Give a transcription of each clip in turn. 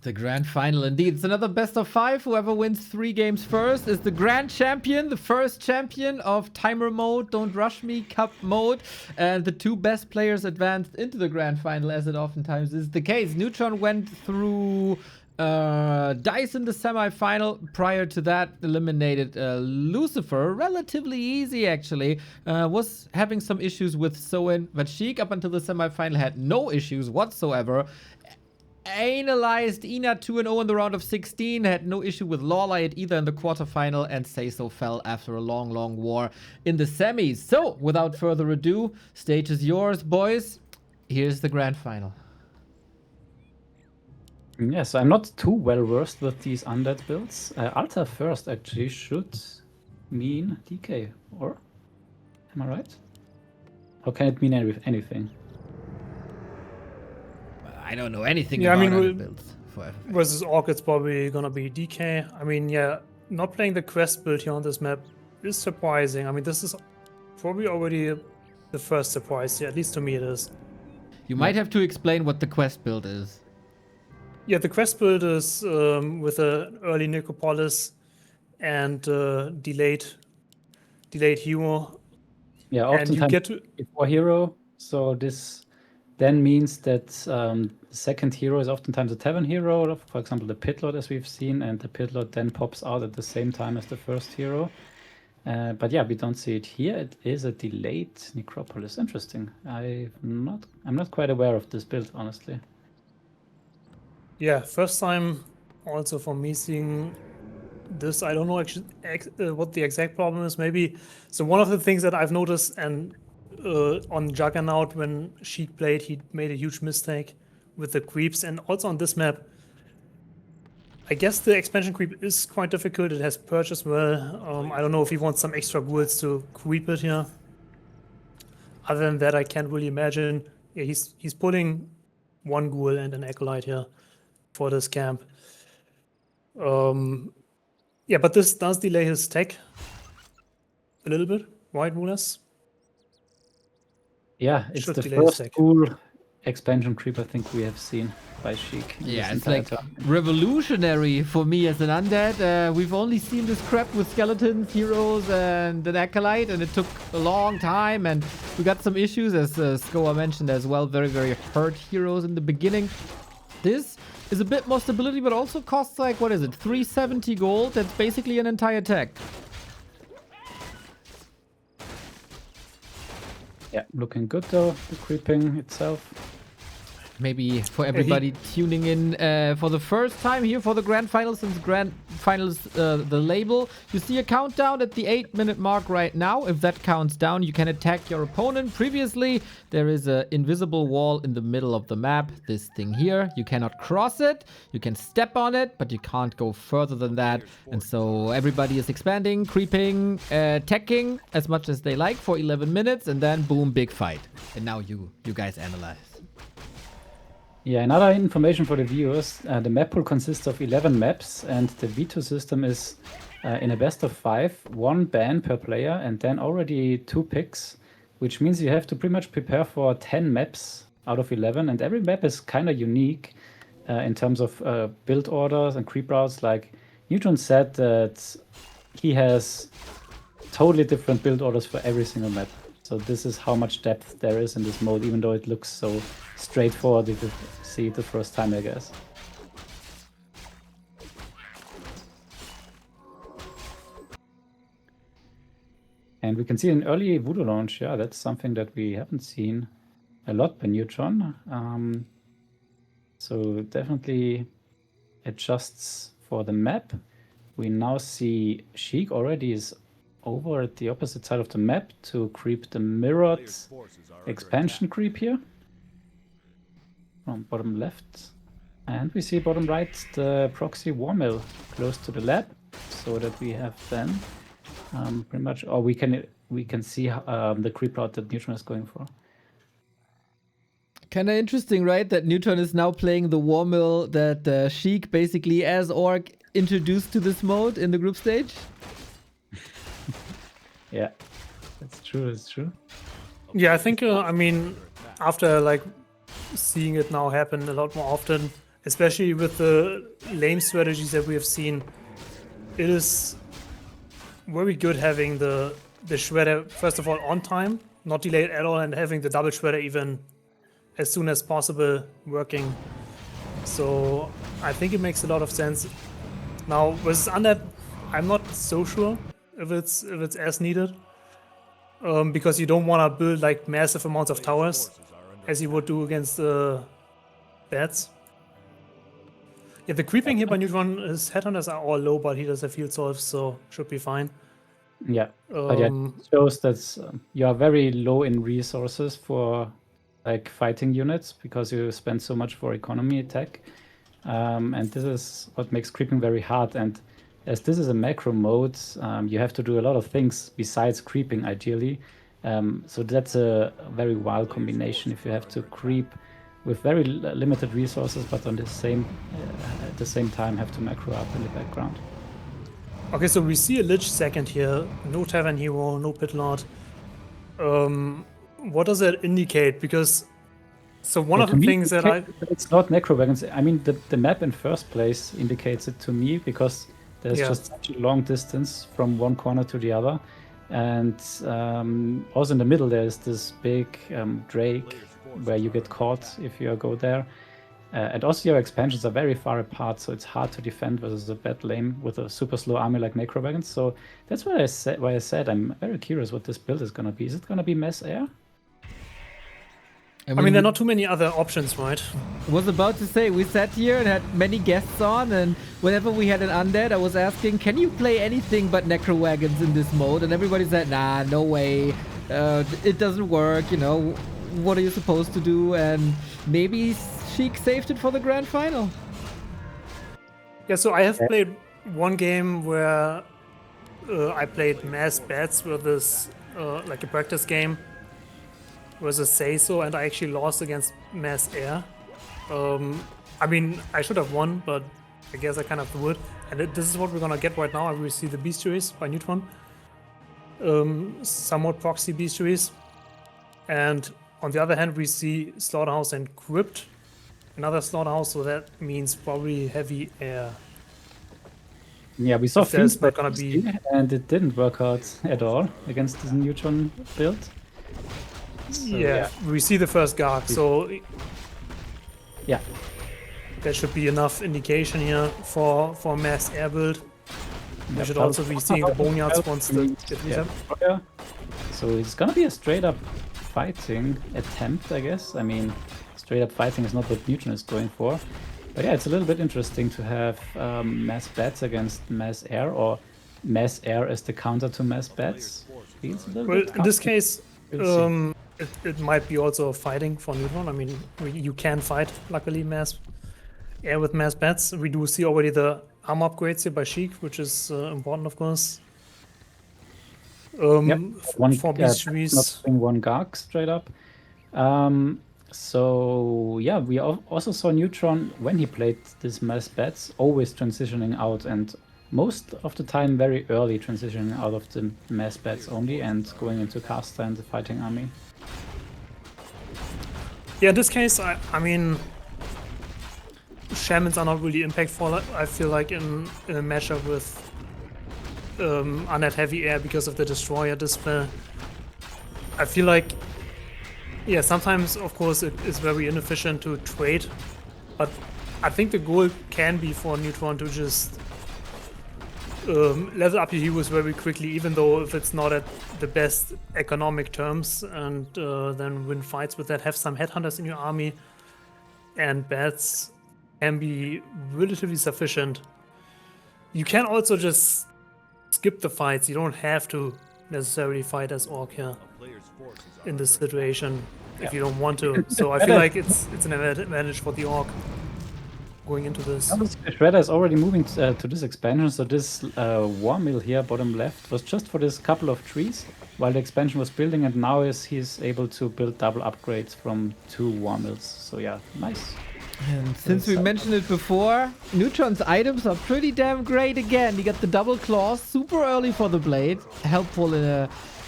The grand final indeed. It's another best of 5. Whoever wins 3 games first is the grand champion, the first champion of timer mode, Don't Rush Me Cup mode. And the 2 best players advanced into the grand final, as it oftentimes is the case. Neutron went through Dice in the semi-final. Prior to that, eliminated Lucifer. Relatively easy, actually. Was having some issues with Soin, but SHEIK up until the semi-final had no issues whatsoever. Analyzed Ina 2-0 in the round of 16, had no issue with Lawlight either in the quarterfinal, and Seiso fell after a long war in the semis. So, without further ado, stage is yours, boys. Here's the grand final. Yes, I'm not too well versed with these undead builds. Alta first actually should mean DK, or am I right? Or can it mean anything? I don't know anything about undead builds. Versus Orc, it's probably gonna be DK. I mean, yeah, not playing the quest build here on this map is surprising. I mean, this is probably already the first surprise here, at least to me it is. You might have to explain what the quest build is. Yeah, the quest build is with an early Necropolis and delayed hero. Yeah, and you oftentimes get to before hero. So this then means that the second hero is oftentimes a tavern hero, for example, the Pitlord, as we've seen, and the Pitlord then pops out at the same time as the first hero. But yeah, we don't see it here. It is a delayed Necropolis. Interesting. I'm not quite aware of this build, honestly. Yeah, first time also for me seeing this. I don't know actually what the exact problem is. Maybe so. One of the things that I've noticed and on Juggernaut when SHEIK played, he made a huge mistake with the creeps, and also on this map. I guess the expansion creep is quite difficult. It has purge as well. I don't know if he wants some extra ghouls to creep it here. Other than that, I can't really imagine. Yeah, he's pulling 1 ghoul and an acolyte here for this camp. Yeah, but this does delay his tech a little bit, right, Mulas? Yeah, it's Should the delay his first tech. cool expansion creep I think we have seen by SHEIK. in Yeah, this it's entire like time. revolutionary for me as an undead. We've only seen this crap with skeletons, heroes, and an acolyte, and it took a long time, and we got some issues, as Skoa mentioned as well. Very hurt heroes in the beginning. This is a bit more stability, but also costs like, what is it, 370 gold? That's basically an entire tech. Yeah, looking good though, the creeping itself. Maybe for everybody tuning in for the first time here for the Grand Finals, since Grand Finals the label, you see a countdown at the 8-minute mark right now. If that counts down, you can attack your opponent. Previously, there is an invisible wall in the middle of the map. This thing here, you cannot cross it. You can step on it, but you can't go further than that. And so everybody is expanding, creeping, attacking as much as they like for 11 minutes, and then boom, big fight. And now you guys analyze. Yeah, another information for the viewers, the map pool consists of 11 maps, and the veto system is in a best of 5, 1 ban per player, and then already 2 picks, which means you have to pretty much prepare for 10 maps out of 11, and every map is kind of unique in terms of build orders and creep routes. Like Newton said that he has totally different build orders for every single map. So this is how much depth there is in this mode, even though it looks so straightforward if you see it the first time, I guess. And we can see an early Voodoo launch. Yeah, that's something that we haven't seen a lot by Neutron. So definitely adjusts for the map. We now see SHEIK already is over at the opposite side of the map to creep the mirrored expansion creep here. From bottom left. And we see bottom right the proxy war mill close to the lab, so that we have then pretty much, or we can see the creep route that Neutron is going for. Kind of interesting, right? That Neutron is now playing the war mill that SHEIK basically as Orc introduced to this mode in the group stage. Yeah, that's true. That's true. Yeah, I think I mean after like seeing it now happen a lot more often, especially with the lane strategies that we have seen, it is very good having the shredder, first of all, on time, not delayed at all, and having the double shredder even as soon as possible working. So I think it makes a lot of sense. Now with Undead, I'm not so sure if it's as needed, because you don't want to build like massive amounts of towers as you would do against bats. Yeah, the creeping here by Neutron, his headhunters are all low, but he does have field solves, so should be fine. Yeah, but yeah, it shows that you are very low in resources for like fighting units because you spend so much for economy attack, and this is what makes creeping very hard. And as this is a macro mode, you have to do a lot of things besides creeping, ideally. So that's a very wild combination if you have to creep with very limited resources, but on the same at the same time have to macro up in the background. Okay, so we see a Lich second here. No Tavern Hero, no Pit Lord. What does that indicate? Because so one of the things that it's not necro wagons. I mean, the map in first place indicates it to me because there's just such a long distance from one corner to the other, and also in the middle there's this big Drake where you get caught if you go there. And also your expansions are very far apart, so it's hard to defend versus a bad lane with a super slow army like Necro Wagons. So that's why I said I'm very curious what this build is going to be. Is it going to be mass air? I mean, there are not too many other options, right? I was about to say, we sat here and had many guests on, and whenever we had an undead, I was asking, can you play anything but Necro Wagons in this mode? And everybody said, nah, no way. It doesn't work, you know. What are you supposed to do? And maybe SHEIK saved it for the grand final. Yeah, so I have played one game where I played mass bats with this, like a practice game versus Seiso, and I actually lost against mass air. I mean, I should have won, but I guess I kind of would. And this is what we're gonna get right now. We see the bestiaries by Neutron. Somewhat proxy bestiaries. And on the other hand, we see Slaughterhouse and Crypt. Another Slaughterhouse, so that means probably heavy air. Yeah, we saw things not gonna be, and it didn't work out at all against this Neutron build. So, yeah, we see the first Garg, so yeah, that should be enough indication here for mass air build. We should also be seeing the boneyards once the yeah. So it's gonna be a straight up fighting attempt, I guess. I mean, straight up fighting is not what Neutron is going for. But yeah, it's a little bit interesting to have mass bats against mass air, or mass air as the counter to mass bats. Well, in this case, it might be also fighting for Neutron. I mean, you can fight, luckily, mass air with mass bats. We do see already the armor upgrades here by SHEIK, which is important, of course. For bestiaries. Not one Garg straight up. So yeah, we also saw Neutron when he played this mass bats always transitioning out, and most of the time very early transitioning out of the mass bats only and going into caster and the fighting army. Yeah, in this case, I mean, shamans are not really impactful. I feel like in a matchup with undead heavy air because of the destroyer dispel. I feel like, yeah, sometimes of course it is very inefficient to trade, but I think the goal can be for Neutron to just level up your heroes very quickly, even though if it's not at the best economic terms, and then win fights with that. Have some headhunters in your army, and bats can be relatively sufficient. You can also just skip the fights. You don't have to necessarily fight as Orc here in this situation if you don't want to. So I feel like it's an advantage for the Orc going into this. Shredder is already moving to this expansion, so this war mill here, bottom left, was just for this couple of trees while the expansion was building, and now he's able to build double upgrades from 2 war mills. So yeah, nice. And since we mentioned it before, Neutron's items are pretty damn great again. You got the double claws, super early for the blade, helpful in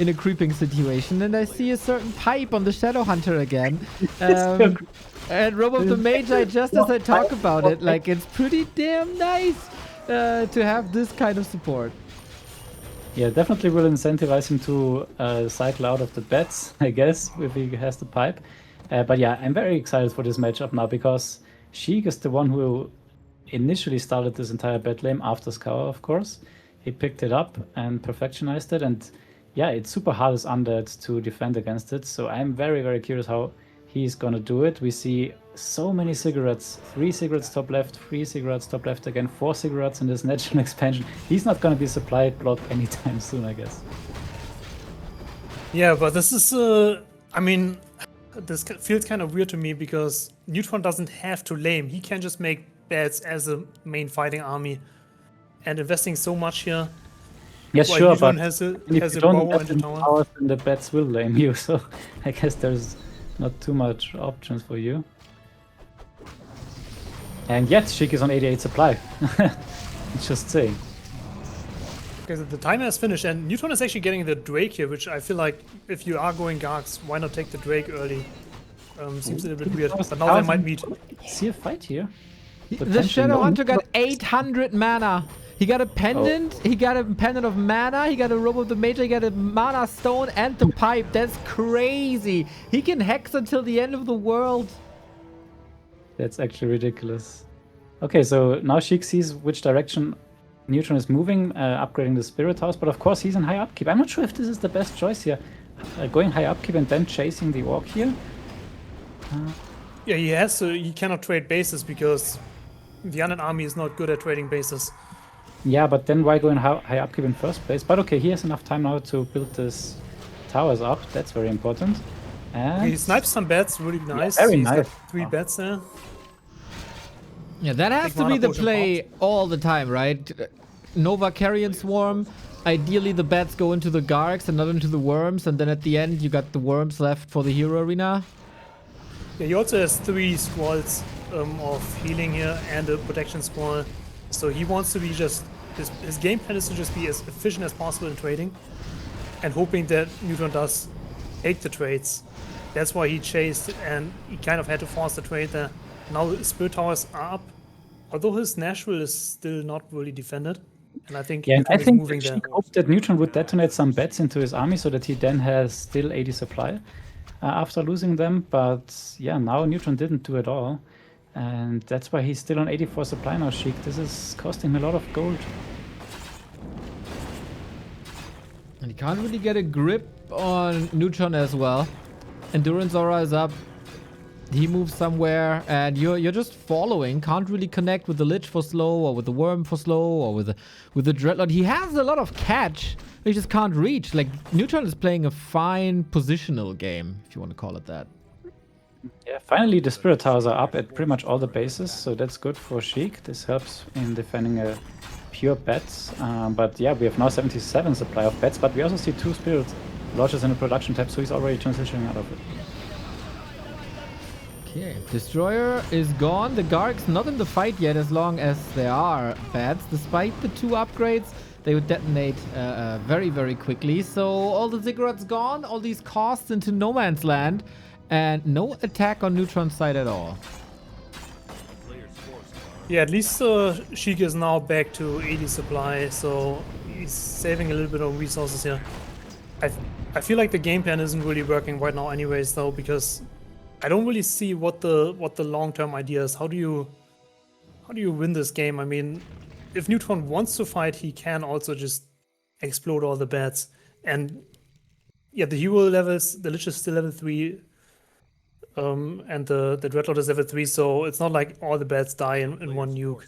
a creeping situation. And I see a certain pipe on the Shadow Hunter again. And Robe of the Magi, just as I talk about it, like it's pretty damn nice to have this kind of support. Yeah, definitely will incentivize him to cycle out of the bets, I guess, if he has the pipe. But yeah, I'm very excited for this matchup now because SHEIK is the one who initially started this entire bet lane after Scour, of course. He picked it up and perfectionized it, and yeah, it's super hard as undead to defend against it. So I'm very, very curious how he's gonna do it. We see so many cigarettes, 3 cigarettes top left, 3 cigarettes top left again, 4 cigarettes in this natural expansion. He's not gonna be supply block anytime soon, I guess. Yeah, but this is, I mean, this feels kind of weird to me because Neutron doesn't have to lame. He can just make bets as a main fighting army. And investing so much here. Yes, sure, Neutron but has a if you bow don't and have a the tower. powers, then the bets will lame you. So I guess there's not too much options for you. And yet, SHEIK is on 88 supply. Just saying. Okay, so the timer is finished, and Neutron is actually getting the Drake here, which I feel like if you are going Gargs, why not take the Drake early? Seems a little bit weird, but now they might meet. See a fight here? The Shadow Hunter got 800 mana. He got a pendant, he got a pendant of mana, he got a Robe of the Magi, he got a mana stone and the pipe. That's crazy. He can hex until the end of the world. That's actually ridiculous. Okay, so now SHEIK sees which direction Neutron is moving, upgrading the Spirit House, but of course he's in high upkeep. I'm not sure if this is the best choice here. Going high upkeep and then chasing the Orc here. Yeah, he cannot trade bases because the Undead army is not good at trading bases. Yeah, but then why go in high upkeep in first place? But okay, he has enough time now to build this towers up. That's very important. And He snipes some bets, really nice. Yeah, very He's nice. got 3 bets there. Yeah, that has to be the play all the time, right? Nova Carrion Swarm. Ideally, the bats go into the Gargs and not into the Worms, and then at the end, you got the Worms left for the Hero Arena. Yeah, he also has 3 squalls of healing here and a protection squall. So he wants to be just... His game plan is to just be as efficient as possible in trading and hoping that Neutron does take the trades. That's why he chased and he kind of had to force the trade there. Now Spirit Towers are up, although his Nashville is still not really defended. And I think yeah, and I Neutron is think moving there. SHEIK hoped that Neutron would detonate some bets into his army so that he then has still 80 supply after losing them. But yeah, now Neutron didn't do it all. And that's why he's still on 84 supply now, SHEIK. This is costing him a lot of gold. And he can't really get a grip on Neutron as well. Endurance Aura is up. He moves somewhere and you're just following. Can't really connect with the Lich for slow or with the Worm for slow or with the Dreadlord. He has a lot of catch, but he just can't reach. Like, Neutron is playing a fine positional game, if you want to call it that. Yeah, finally the Spirit Towers are up at pretty much all the bases, so that's good for SHEIK. This helps in defending a pure bets. But yeah, we have now 77 supply of bets, but we also see 2 Spirit Lodges in the production tab, so he's already transitioning out of it. Okay, Destroyer is gone. The Garg's not in the fight yet as long as there are bats. Despite the 2 upgrades, they would detonate very, very quickly. So all the Ziggurats gone, all these costs into no man's land, and no attack on Neutron's side at all. Yeah, at least SHEIK is now back to 80 supply, so he's saving a little bit of resources here. I feel like the game plan isn't really working right now anyways though, because I don't really see what the long-term idea is. How do you win this game? I mean, if Neutron wants to fight, he can also just explode all the bats. And yeah, the hero levels, the Lich is still level 3, and the Dreadlord is level 3, so it's not like all the bats die in one nuke.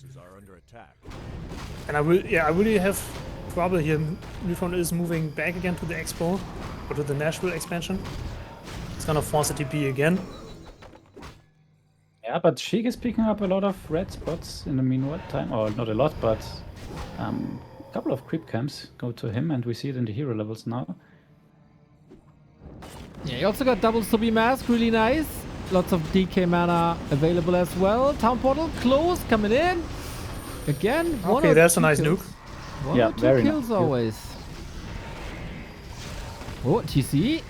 And I really have trouble here. Neutron is moving back again to the Expo, or to the Nashville expansion. It's gonna force a TP again. Yeah, but SHEIK is picking up a lot of red spots in the meanwhile time, or not a lot, but a couple of creep camps go to him, and we see it in the hero levels now. Yeah, he also got double Subi Mask, really nice. Lots of DK mana available as well. Town portal close, coming in. Again, one Okay, or that's a two nice kills. nuke. One Yeah, or two very kills nice. always. Oh, TC.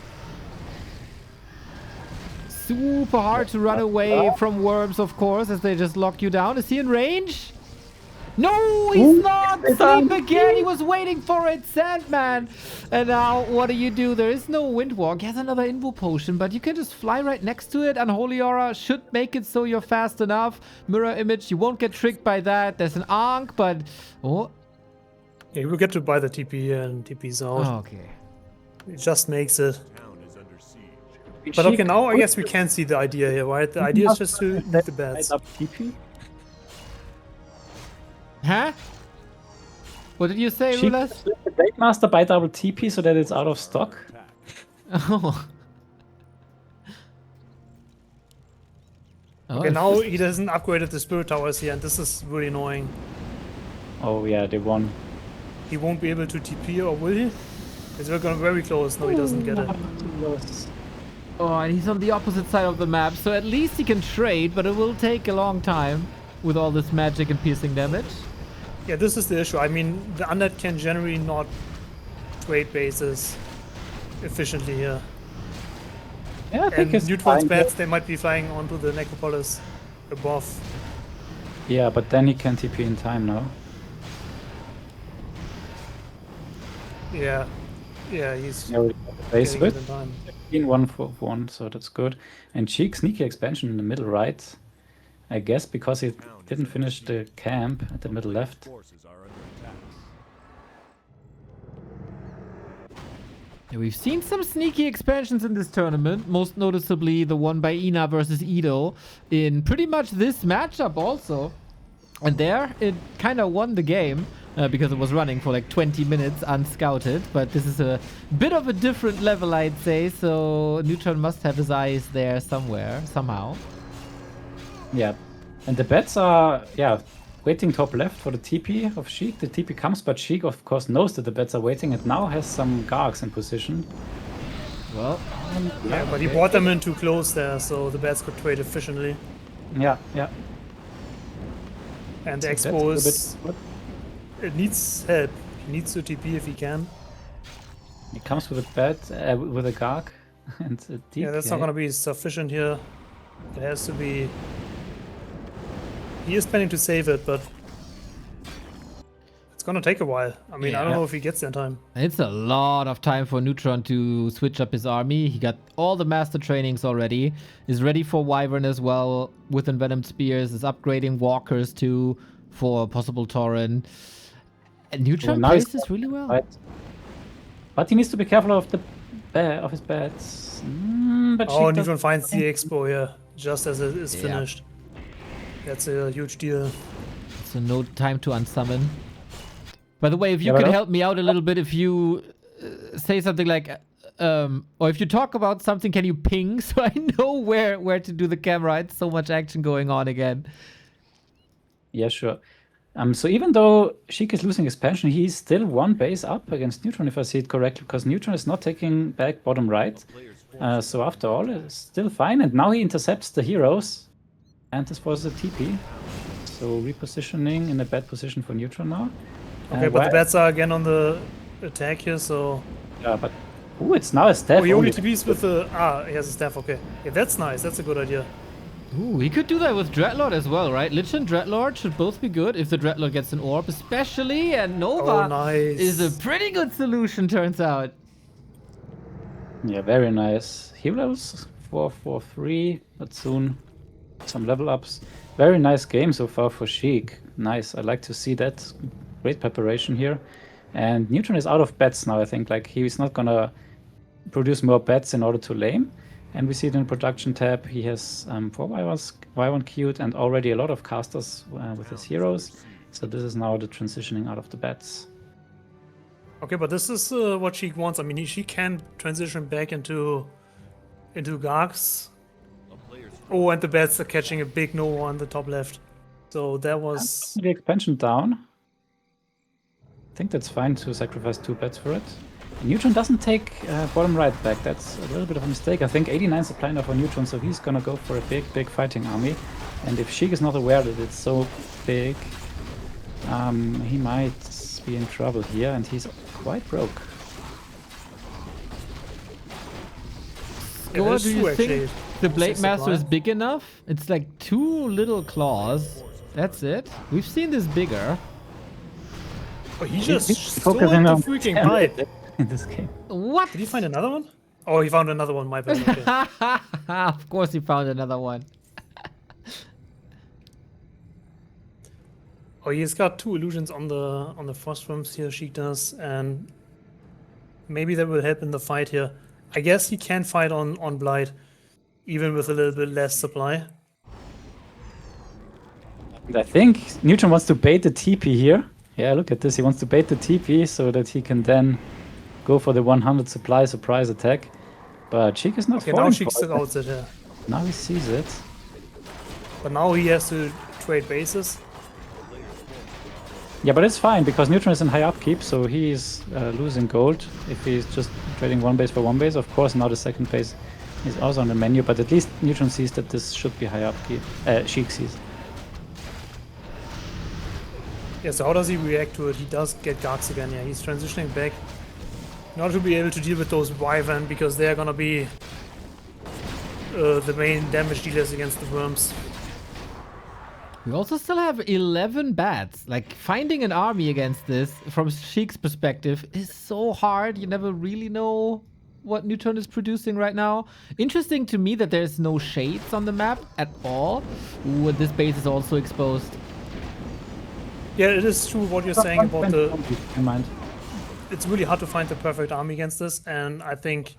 Super hard to run away from worms, of course, as they just lock you down. Is he in range? No, he's Ooh, not! it's Sleep on. again! He was waiting for it, Sandman! And now, what do? There is no wind walk. He has another invo potion, but you can just fly right next to it. Unholy Aura should make it so you're fast enough. Mirror Image, you won't get tricked by that. There's an Ankh, but... Oh, Yeah, you will get to buy the TP here and TP's out. okay. It just makes it. But Sheik okay, now I could guess we can see the idea here, right? The idea is just to leave the bats. up TP. Huh? What did you say, Sheik Rulas? let the Blade Master buy double TP so that it's out of stock. Oh. Okay, now he doesn't upgraded the Spirit Towers here, and this is really annoying. Oh yeah, they won. He won't be able to TP, or will he? It's going very close. No, he doesn't get it. Oh, and he's on the opposite side of the map, so at least he can trade, but it will take a long time with all this magic and piercing damage. Yeah, this is the issue. I mean, the Undead can generally not trade bases efficiently here. Yeah, I And think it's Neutron's fine. bats, they might be flying onto the Necropolis above. Yeah, but then he can TP in time now. Yeah, yeah, he's Yeah, we have the base getting it in width time. in 1 for 1, so that's good. And Sheik sneaky expansion in the middle right. I guess because he didn't finish the camp at the middle left. Yeah, we've seen some sneaky expansions in this tournament, most noticeably the one by Ina versus Ido in pretty much this matchup also. And there, it kind of won the game because it was running for like 20 minutes unscouted. But this is a bit of a different level, I'd say. So Neutron must have his eyes there somewhere, somehow. Yeah, and the bats are, yeah, waiting top left for the TP of Sheik. The TP comes, but Sheik, of course, knows that the bats are waiting and now has some Gargs in position. Well, Yeah, but he brought them in too close there, so the bats could trade efficiently. Yeah, yeah. And the That's a Expo bit is... good. It needs help. He needs to TP if he can. He comes with a bat, with a Garg and a DK. Yeah, that's not going to be sufficient here. It has to be... He is planning to save it, but... It's going to take a while. I mean, I don't Yeah. know if he gets there in time. it's a lot of time for Neutron to switch up his army. He got all the master trainings already. Is ready for Wyvern as well with Envenomed Spears. Is upgrading Walkers too for possible Tauren. And Neutron now he's plays this really well. Right. But he needs to be careful of of his bats. But Oh, Sheik Neutron finds the Expo here, just as it is Yeah. finished. That's a huge deal. So no time to unsummon. By the way, if you Yeah, but could also- help me out a little bit, if you say something like, or if you talk about something, can you ping so I know where to do the camera? It's so much action going on again. Yeah, sure. So even though Sheik is losing expansion, he's still one base up against Neutron, if I see it correctly, because Neutron is not taking back bottom right. So after all, it's still fine. And now he intercepts the heroes. And this was a TP. So repositioning in a bad position for Neutron now. Okay, but the bats are again on the attack here, so... Yeah, but... Ooh, it's now a staff. Oh, he only only. TPs with the... Ah, he has a staff, okay. Yeah, that's nice. That's a good idea. Ooh, he could do that with Dreadlord as well, right? Lich and Dreadlord should both be good if the Dreadlord gets an orb, especially, and Nova Oh, nice. is a pretty good solution, turns out. Yeah, very nice. Heroes 4-4-3, but soon some level ups. Very nice game so far for Sheik. Nice. I like to see that. Great preparation here. And Neutron is out of bets now, I think. Like, he's not gonna produce more bets in order to lane. And we see it in the production tab. He has 4 Y1 queued and already a lot of casters with his heroes. So this is now the transitioning out of the bets. Okay, but this is what she wants. I mean, she can transition back into Gargs. Oh, and the bats are catching a big no on the top left. So that was... The expansion down. I think that's fine to sacrifice 2 bets for it. Neutron doesn't take bottom right back. That's a little bit of a mistake. I think 89 supply now for Neutron, so he's gonna go for a big fighting army. And if SHEIK is not aware that it's so big, he might be in trouble here, and he's quite broke. Or do you think the Blade Six Master is supply. big enough? It's like 2 little claws. That's it. We've seen this bigger. Oh, he just He's stole focusing the on freaking pipe. in this game. What? Did he find another one? Oh, he found another one, my bad. Okay. Of course he found another one. Oh, he's got 2 illusions on the frost realms here, SHEIK does, and maybe that will help in the fight here. I guess he can fight on Blight, even with a little bit less supply. And I think Neutron wants to bait the TP here. Yeah, look at this. He wants to bait the TP so that he can then go for the 100 supply surprise attack. But SHEIK is not Okay, now falling SHEIK for still it. outs it here. Now he sees it. But now he has to trade bases. Yeah, but it's fine because Neutron is in high upkeep, so he's losing gold if he's just trading one base for one base. Of course, now the second base is also on the menu, but at least Neutron sees that this should be high upkeep. SHEIK sees. Yeah, so how does he react to it? He does get Garks again, yeah, he's transitioning back. In order to be able to deal with those Wyvern, because they're gonna be the main damage dealers against the worms. We also still have 11 bats. Like, finding an army against this, from SHEIK's perspective, is so hard. You never really know what Neutron is producing right now. Interesting to me that there's no shades on the map at all. Ooh, this base is also exposed. Yeah, it is true what you're saying about the... Never mind. It's really hard to find the perfect army against this, and I think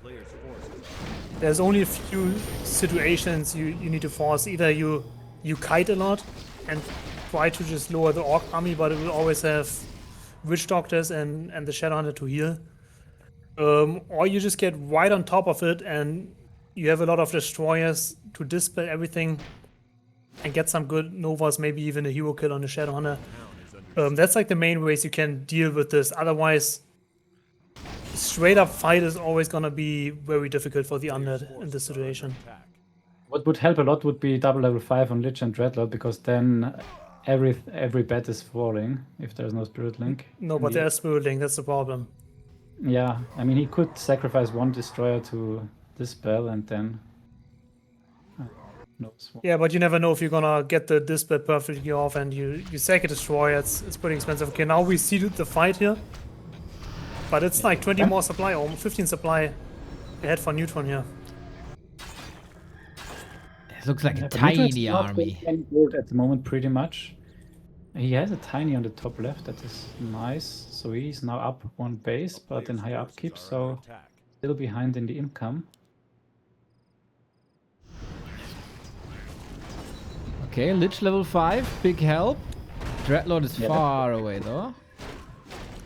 there's only a few situations you need to force. Either you kite a lot and try to just lower the Orc army, but it will always have Witch Doctors and the Shadowhunter to heal. Or you just get right on top of it and you have a lot of Destroyers to dispel everything and get some good Novas, maybe even a hero kill on the Shadowhunter. That's like the main ways you can deal with this. Otherwise, straight up fight is always gonna be very difficult for the Undead in this situation. What would help a lot would be double level 5 on Lich and Dreadlord, because then every bat is falling if there's no Spirit Link. No, but there's Spirit Link, that's the problem. Yeah, I mean, he could sacrifice one destroyer to dispel and then... no. Yeah, but you never know if you're gonna get the dispel perfectly off and you sack a destroyer, it's pretty expensive. Okay, now we see the fight here. But it's like 20 more supply, or 15 supply ahead for Neutron here. It looks like a But Neutron is tiny not army. getting any gold at the moment, pretty much. He has a tiny on the top left, that is nice. So he's now up one base, but in high upkeep, so still behind in the income. Okay, Lich level 5, big help. Dreadlord is Yeah. far away though.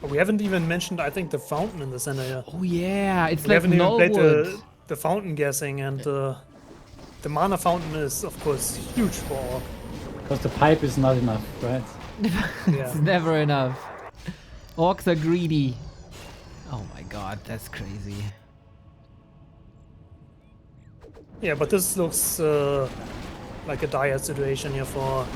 We haven't even mentioned, I think, the fountain in the center here. Oh yeah, it's We like haven't even played Nullwood. the fountain guessing, and the mana fountain is, of course, huge for Orc. Because the pipe is not enough, right? Yeah. It's never enough. Orcs are greedy. Oh my god, that's crazy. Yeah, but this looks like a dire situation here for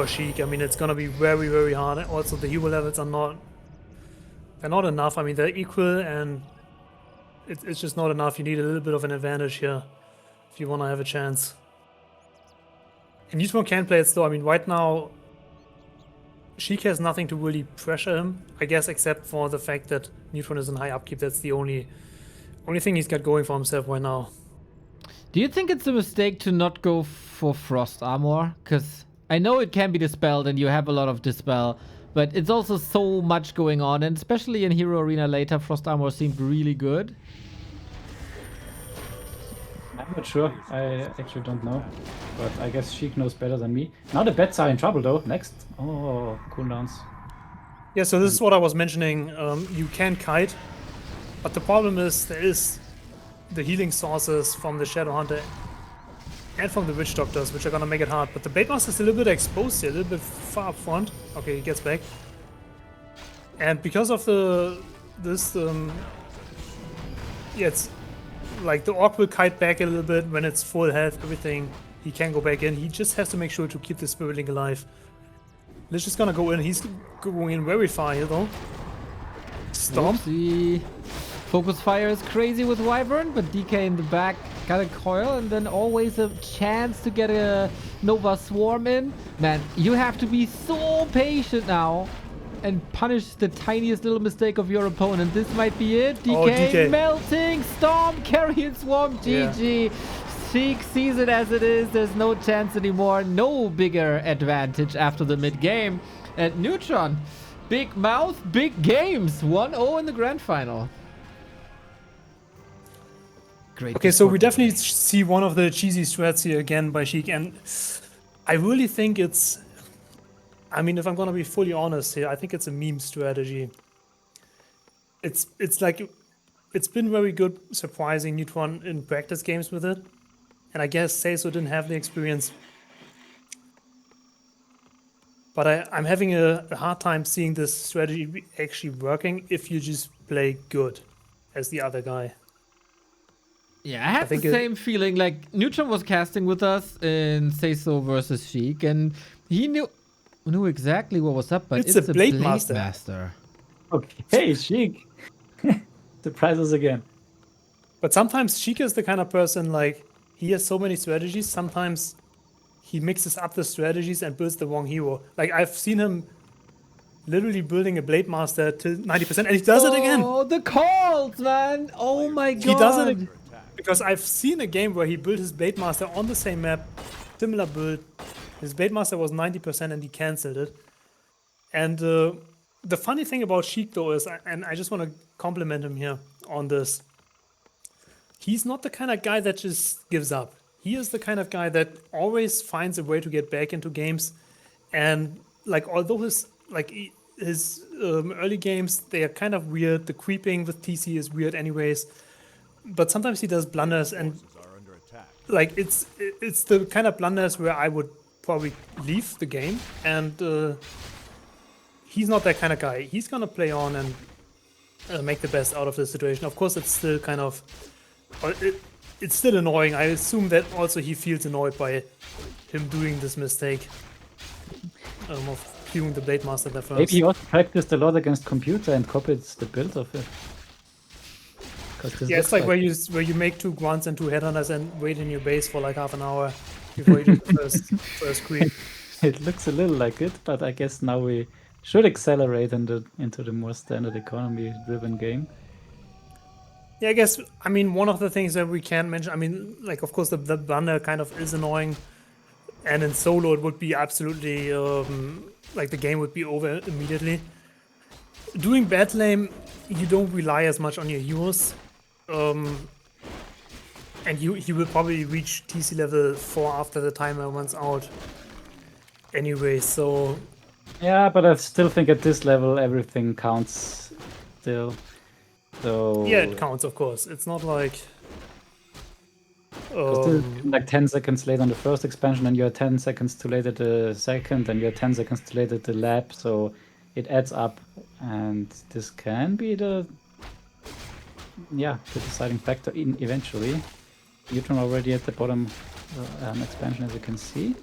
SHEIK. I mean, it's gonna be very, very hard. Also, the hero levels are not enough. I mean, they're equal, and it's just not enough. You need a little bit of an advantage here if you want to have a chance. And Neutron can play it slow. I mean, right now, SHEIK has nothing to really pressure him, I guess, except for the fact that Neutron is in high upkeep. That's the only thing he's got going for himself right now. Do you think it's a mistake to not go for Frost Armor? Because I know it can be dispelled and you have a lot of dispel, but it's also so much going on, and especially in Hero Arena later, Frost Armor seemed really good. I'm not sure. I actually don't know. But I guess SHEIK knows better than me. Now the bats are in trouble though. Next. Oh, cooldowns. Yeah, so this is what I was mentioning. You can kite, but the problem is there is the healing sources from the Shadowhunter and from the Witch Doctors, which are gonna make it hard. But the Baitmaster is a little bit exposed here, a little bit far up front. Okay, he gets back. And because of this yeah, it's like the Orc will kite back a little bit when it's full health, everything. He can go back in. He just has to make sure to keep the Spirit Link alive. Lish is gonna go in. He's going in very far here though. Stomp. The focus fire is crazy with Wyvern, but DK in the back got a coil, and then always a chance to get a Nova Swarm in. Man, you have to be so patient now and punish the tiniest little mistake of your opponent. This might be it. DK, melting, Storm, Carrion Swarm, GG. SHEIK sees it as it is. There's no chance anymore. No bigger advantage after the mid-game. And Neutron, big mouth, big games. 1-0 in the grand final. Great. Okay, so we definitely see one of the cheesy strats here again by SHEIK, and I really think it's... I mean, if I'm gonna be fully honest here, I think it's a meme strategy. It's like... It's been very good surprising Neutron in practice games with it. And I guess Seiso didn't have the experience. But I'm having a hard time seeing this strategy actually working if you just play good as the other guy. Yeah, I have the same feeling. Like, Neutron was casting with us in Seiso versus SHEIK, and he knew exactly what was up, but it's a Blade Master. Okay, SHEIK. Surprise us again. But sometimes SHEIK is the kind of person, like, he has so many strategies, sometimes he mixes up the strategies and builds the wrong hero. Like, I've seen him literally building a Blade Master to 90%, and he does it again. Oh, the calls, man. Oh my god. He does it because I've seen a game where he built his Blade Master on the same map, similar build. His Blade Master was 90% and he cancelled it. And the funny thing about SHEIK though is, and I just want to compliment him here on this, he's not the kind of guy that just gives up. He is the kind of guy that always finds a way to get back into games. And like, although his early games, they are kind of weird. The creeping with TC is weird anyways. But sometimes he does blunders, and like it's the kind of blunders where I would probably leave the game. And he's not that kind of guy. He's gonna play on and make the best out of the situation. Of course, it's still kind of... It's still annoying. I assume that also he feels annoyed by him doing this mistake of queuing the Blade Master there first. Maybe he also practiced a lot against computer and copied the build of it. Yeah, it's like where you make 2 grunts and 2 headhunters and wait in your base for like half an hour before you do the first creep. It looks a little like it, but I guess now we should accelerate into the more standard economy-driven game. Yeah, I guess, I mean, one of the things that we can mention, I mean, like, of course, the blunder kind of is annoying. And in solo, it would be absolutely, like, the game would be over immediately. Doing bad lane, you don't rely as much on your heroes. And he will probably reach TC level 4 after the timer runs out. Anyway, so... Yeah, but I still think at this level, everything counts still. So yeah, it counts, of course. It's not like... like 10 seconds late on the first expansion, and you're 10 seconds too late at the second, and you're 10 seconds too late at the lab, so it adds up. And this can be the deciding factor eventually. Neutron already at the bottom expansion, as you can see.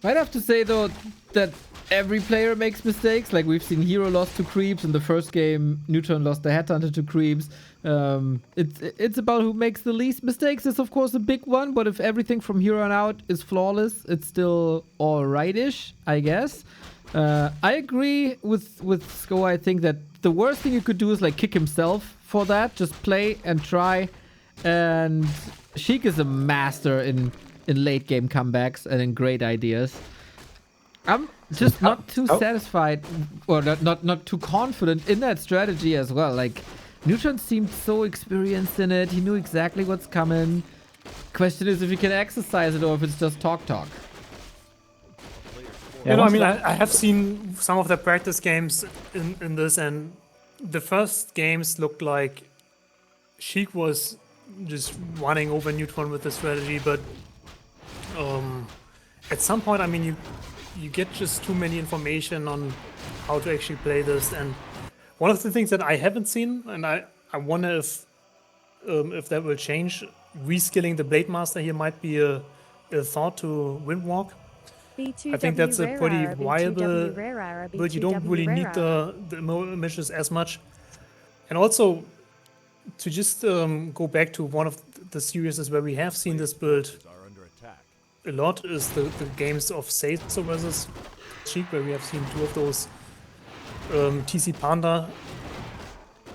I'd have to say, though, that every player makes mistakes. Like, we've seen Hero lost to creeps in the first game. Neutron lost the Headhunter to creeps. It's about who makes the least mistakes. It's, of course, a big one. But if everything from here on out is flawless, it's still alright-ish, I guess. I agree with Sko. I think that the worst thing you could do is, like, kick himself for that. Just play and try. And SHEIK is a master in late game comebacks and in great ideas. I'm just not too satisfied, or not too confident in that strategy as well. Like, Neutron seemed so experienced in it. He knew exactly what's coming. Question is if he can exercise it or if it's just talk. Yeah, you know, I mean, I have seen some of the practice games in this, and the first games looked like SHEIK was just running over Neutron with the strategy, but at some point, I mean, you get just too many information on how to actually play this. And one of the things that I haven't seen, and I wonder if if that will change. Reskilling the Blade Master here might be a thought to Windwalk. I think that's a pretty viable build. You don't really need the missions as much. And also, to just go back to one of the series where we have seen this build a lot is the games of Seiso versus SHEIK, where we have seen two of those TC Panda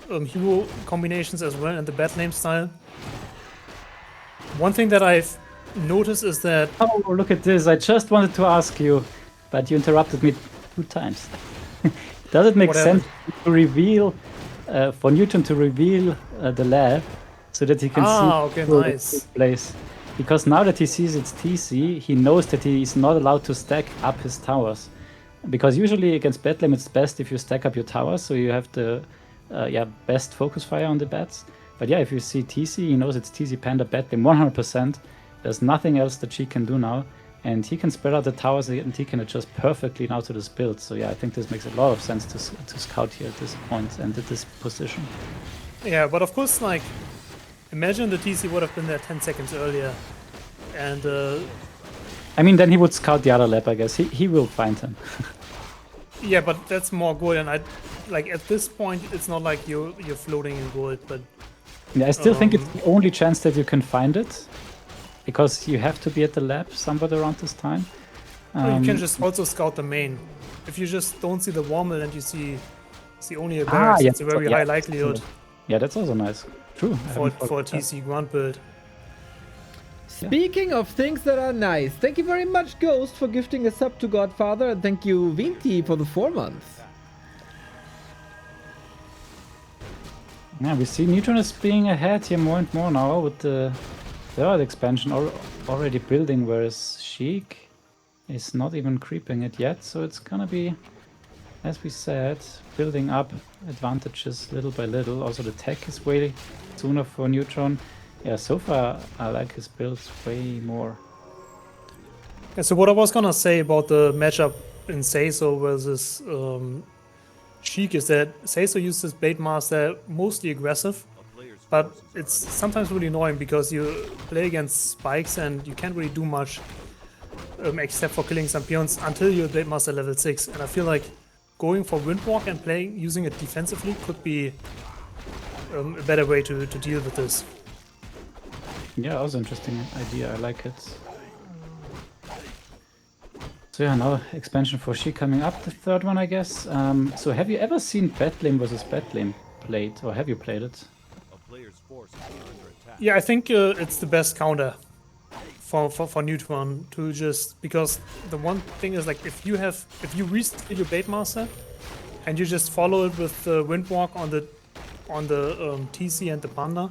hero combinations as well, and the battle name style. One thing that I've noticed is that... Oh, look at this. I just wanted to ask you, but you interrupted me 2 times. Does it make sense to reveal, for Newton to reveal the lab so that he can see nice. place? Because now that he sees it's TC, he knows that he is not allowed to stack up his towers. Because usually against Bedlam it's best if you stack up your towers, so you have the best focus fire on the bats. But yeah, if you see TC, he knows it's TC Panda Bedlam 100%. There's nothing else that she can do now. And he can spread out the towers and he can adjust perfectly now to this build. So yeah, I think this makes a lot of sense to scout here at this point and at this position. Yeah, but of course, like, imagine the TC would have been there 10 seconds earlier. And I mean, then he would scout the other lab, I guess. He will find him. Yeah, but that's more gold, and at this point, it's not like you're floating in gold, but... Yeah, I still think it's the only chance that you can find it, because you have to be at the lab somewhere around this time. You can just also scout the main. If you just don't see the Warmel and you see only a barracks, it's a very high likelihood. Yeah, that's also nice. True. For a TC Grunt build. Speaking of things that are nice, thank you very much, Ghost, for gifting a sub to Godfather, and thank you, Vinti, for the 4 months. Yeah, we see Neutron is being ahead here more and more now with the third expansion already building, whereas SHEIK is not even creeping it yet. So it's gonna be, as we said, building up advantages little by little. Also the tech is way sooner for Neutron. Yeah, so far I like his builds way more. Yeah, so what I was gonna say about the matchup in Seiso versus SHEIK is that Seiso uses Blade Master mostly aggressive, but it's sometimes really annoying because you play against spikes and you can't really do much except for killing some peons until you're Blade Master level 6. And I feel like going for Windwalk and using it defensively could be a better way to deal with this. Yeah, also interesting idea. I like it. So yeah, now expansion for SHEIK coming up, the third one, I guess. So have you ever seen Bedlam versus Bedlam played, or have you played it? Yeah, I think it's the best counter for Neutron to just, because the one thing is, like, if you reskill your Blade Master and you just follow it with the Windwalk on the TC and the Panda,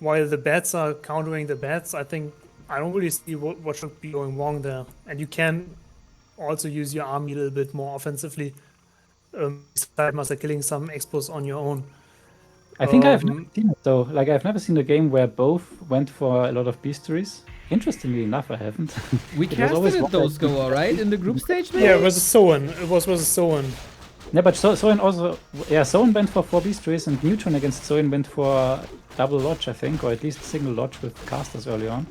while the bats are countering the bats, I don't really see what should be going wrong there. And you can also use your army a little bit more offensively, besides killing some expos on your own. I think I've never seen it though. Like, I've never seen a game where both went for a lot of beasteries. Interestingly enough, I haven't. We casted it those go alright in the group stage, maybe? Yeah, it was a Soen. It was a Soen. Yeah, but Soen also... Yeah, Soen went for 4 beasteries, and Neutron against Soen went for double lodge, I think, or at least single lodge with casters early on.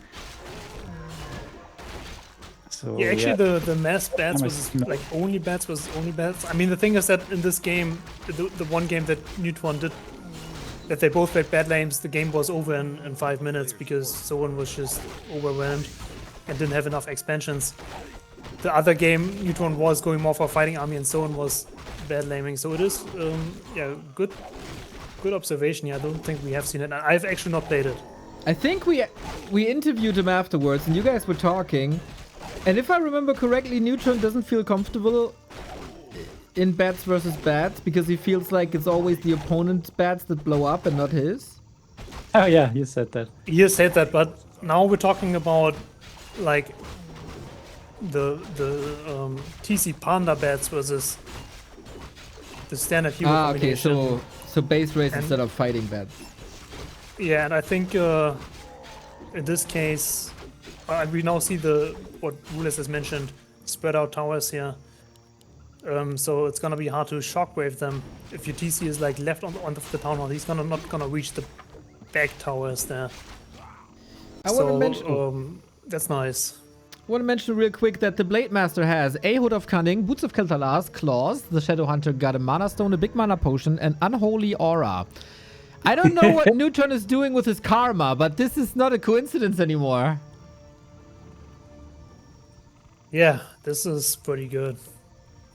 So, yeah, actually the mass bats was like only bats. I mean, the thing is that in this game, the one game that Neutron did, that they both played bad lanes, the game was over in 5 minutes because someone was just overwhelmed and didn't have enough expansions. The other game, Neutron was going more for fighting army and someone was bad laming. So it is, yeah, good observation. Yeah, I don't think we have seen it. I've actually not played it. I think we interviewed him afterwards and you guys were talking. And if I remember correctly, Neutron doesn't feel comfortable in bats versus bats because he feels like it's always the opponent's bats that blow up and not his. Oh yeah, you said that. You said that, but now we're talking about like the TC Panda bats versus the standard hero combination. Okay, so base race instead of fighting bats. Yeah, and I think in this case, we now see what Rules has mentioned, spread out towers here. So it's gonna be hard to shockwave them. If your TC is like left on the town hall, he's not gonna reach the back towers there. I want to mention. That's nice. I want to mention real quick that the Blade Master has a Hood of Cunning, Boots of Keltalas, Claws, the Shadow Hunter got a Mana Stone, a big Mana Potion, and Unholy Aura. I don't know what Neutron is doing with his karma, but this is not a coincidence anymore. Yeah, this is pretty good.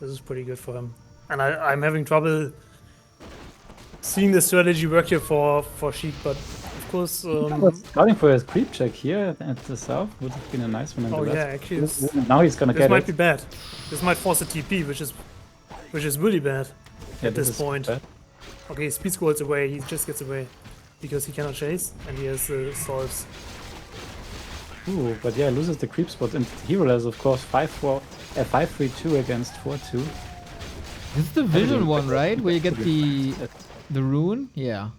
This is pretty good for him. And I'm having trouble seeing the strategy work here for SHEIK, but of course... Scouting for his creep check here at the south would have been a nice one. Oh yeah, actually, now he's gonna get it. This might be bad. This might force a TP, which is really bad at this point. Bad. Okay, speed scrolls away. He just gets away because he cannot chase, and he has solves. Ooh, but yeah, loses the creep spot, and hero has of course 5-3-2 against 4-2. This is the vision one, right? Where you get the rune? Yeah.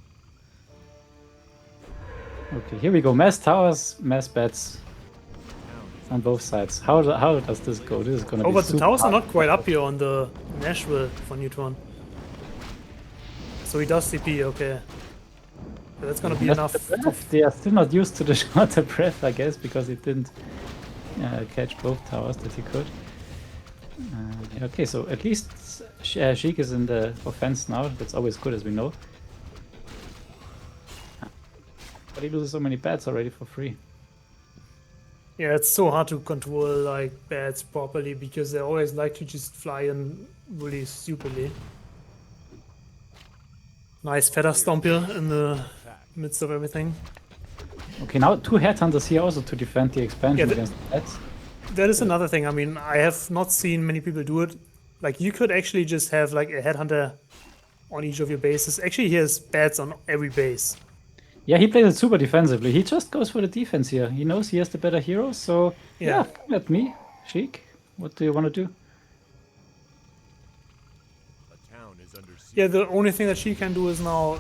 Okay, here we go. Mass towers, mass bats on both sides. How does this go? This is gonna be but the super towers are hard. not quite up here on the Nashville for Neutron. So he does CP, okay. But that's gonna be enough. They are still not used to the shorter breath, I guess, because he didn't catch both towers that he could. Okay, so at least SHEIK is in the offense now. That's always good, as we know. But he loses so many bats already for free. Yeah, it's so hard to control like bats properly because they always like to just fly in really stupidly. Nice feather stomp here in the midst of everything. Okay, now 2 headhunters here also to defend the expansion against bats. That is another thing. I mean, I have not seen many people do it. Like, you could actually just have like a headhunter on each of your bases. Actually, he has bats on every base. Yeah, he plays it super defensively. He just goes for the defense here. He knows he has the better hero, so yeah, come at me, SHEIK. What do you want to do? Yeah, the only thing that she can do is now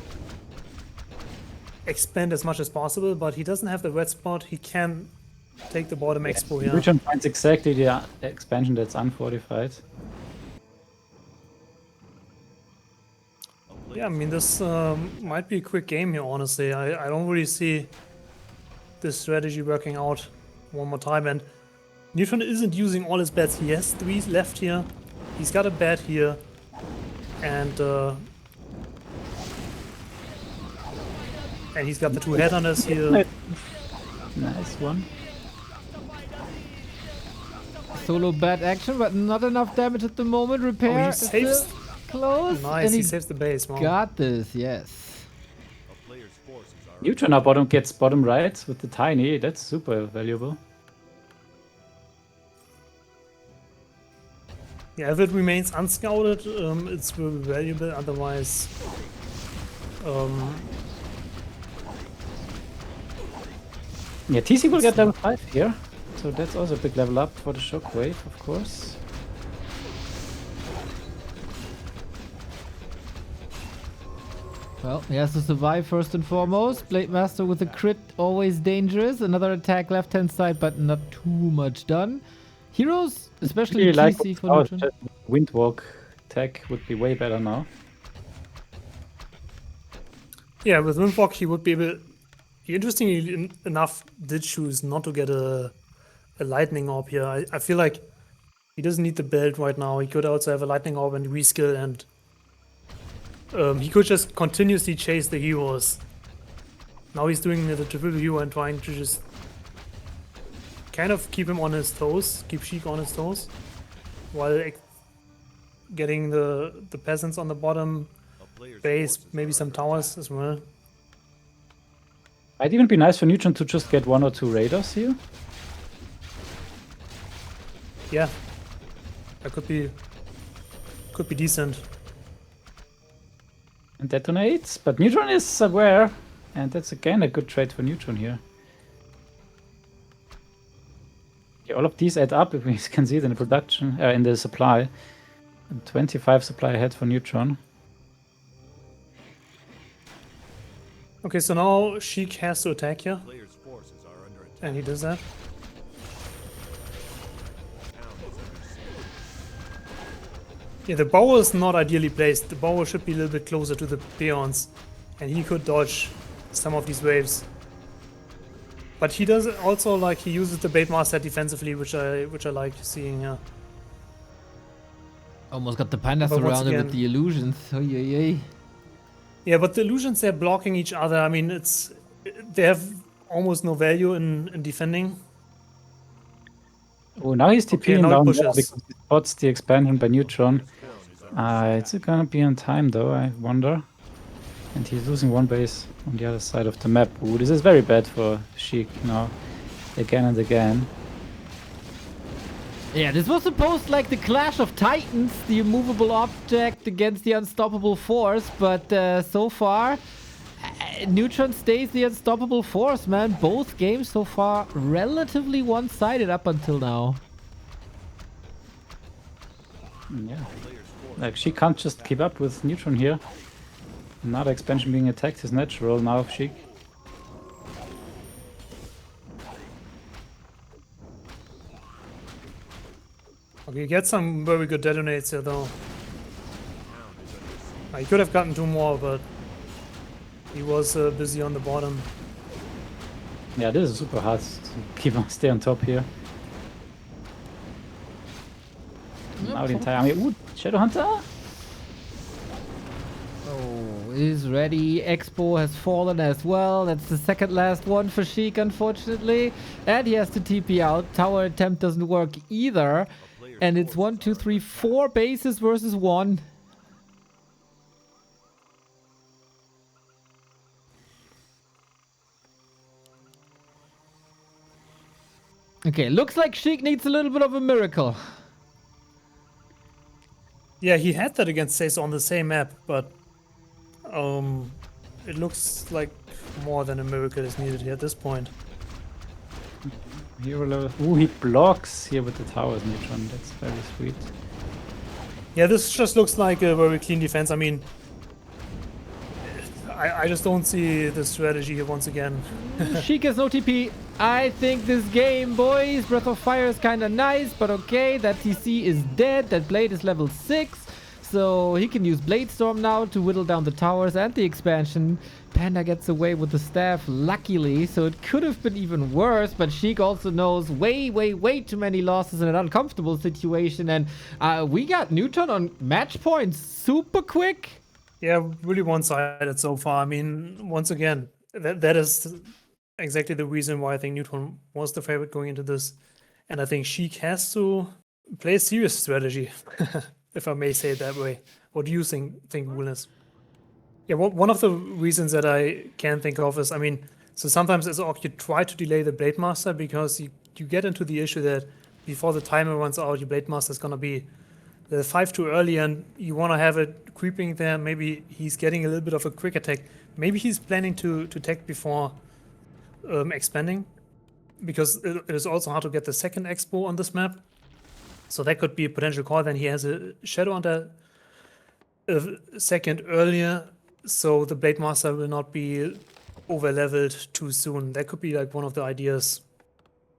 expand as much as possible, but he doesn't have the red spot. He can take the bottom expo here. Neutron finds exactly the expansion that's unfortified. Yeah, I mean, this might be a quick game here, honestly. I don't really see this strategy working out one more time. And Neutron isn't using all his bats. He has 3 left here. He's got a bat here. And he's got the 2 headhunters here. Nice one. Solo bad action, but not enough damage at the moment. Repair he is saves. still close. Nice, and he saves the base. Wow. Got this, yes. Neutron bottom gets bottom right with the tiny. That's super valuable. Yeah, if it remains unscouted, it's very valuable. Otherwise, yeah, TC will get level 5 here. So that's also a big level up for the shockwave, of course. Well, he has to survive first and foremost. Blade Master with a crit, always dangerous. Another attack left hand side, but not too much done. Heroes, especially really like TC for Neutron. Windwalk tech would be way better now. yeah, with Windwalk he would be able. He interestingly enough did choose not to get a lightning orb here. I feel like he doesn't need the build right now. He could also have a lightning orb and reskill, and he could just continuously chase the heroes. Now he's doing the triple hero and trying to just kind of keep him on his toes, keep SHEIK on his toes, while getting the peasants on the bottom base, maybe some towers as well. Might even be nice for Neutron to just get 1 or 2 raiders here. Yeah, that could be decent. And detonates, but Neutron is aware, and that's again a good trade for Neutron here. Yeah, all of these add up, if we can see it in the production, in the supply. And 25 supply ahead for Neutron. Okay, so now SHEIK has to attack here, and he does that. Yeah, the bow is not ideally placed. The bow should be a little bit closer to the peons, and he could dodge some of these waves. But he does also like he uses the Blade Master defensively, which I like seeing. Yeah. Almost got the panda But once surrounded with again- the illusions. Oh, yeah. Yeah, but the illusions, they're blocking each other. I mean, they have almost no value in defending. Oh, now he's Okay, TPing now he down pushes. low because he spots the expansion by Neutron. It's gonna be on time though, I wonder. And he's losing one base on the other side of the map. Ooh, this is very bad for SHEIK now. Again and again. Yeah, this was supposed like the Clash of Titans, the immovable object against the unstoppable force, but so far, Neutron stays the unstoppable force, man. Both games so far relatively one-sided up until now. Yeah. Like, she can't just keep up with Neutron here. Another expansion being attacked is natural now, SHEIK. Okay, you get some very good detonates here, though. He could have gotten 2 more, but he was busy on the bottom. Yeah, this is super hard to stay on top here. Now the entire army. Ooh, Shadowhunter! Oh, is ready. Expo has fallen as well. That's the second last one for SHEIK, unfortunately. And he has to TP out. Tower attempt doesn't work either. And it's 1, 2, 3, 4 bases versus 1. Okay, looks like SHEIK needs a little bit of a miracle. Yeah, he had that against Sace on the same map, but it looks like more than a miracle is needed here at this point. Hero level. Ooh, he blocks here with the towers, Neutron. That's very sweet. Yeah, this just looks like a very clean defense. I mean, I just don't see the strategy here once again. SHEIK has no TP. I think this game, boys, Breath of Fire is kind of nice, but okay, that TC is dead. That Blade is level 6, so he can use Blade Storm now to whittle down the towers and the expansion. Panda gets away with the staff, luckily, so it could have been even worse, but SHEIK also knows way too many losses in an uncomfortable situation, and we got Neutron on match points super quick. Yeah, really one-sided so far. I mean, once again, that is exactly the reason why I think Neutron was the favorite going into this. And I think SHEIK has to play a serious strategy, if I may say it that way. What do you think, Woolness? Yeah, one of the reasons that I can think of is, I mean, so sometimes as Orc, you try to delay the Blade Master because you get into the issue that before the timer runs out, your Blade Master is going to be the 5 too early, and you want to have it creeping there. Maybe he's getting a little bit of a quick attack. Maybe he's planning to attack before expanding, because it is also hard to get the second expo on this map. So that could be a potential call. Then he has a Shadowhunter a second earlier, so the Blade Master will not be over-leveled too soon. That could be like one of the ideas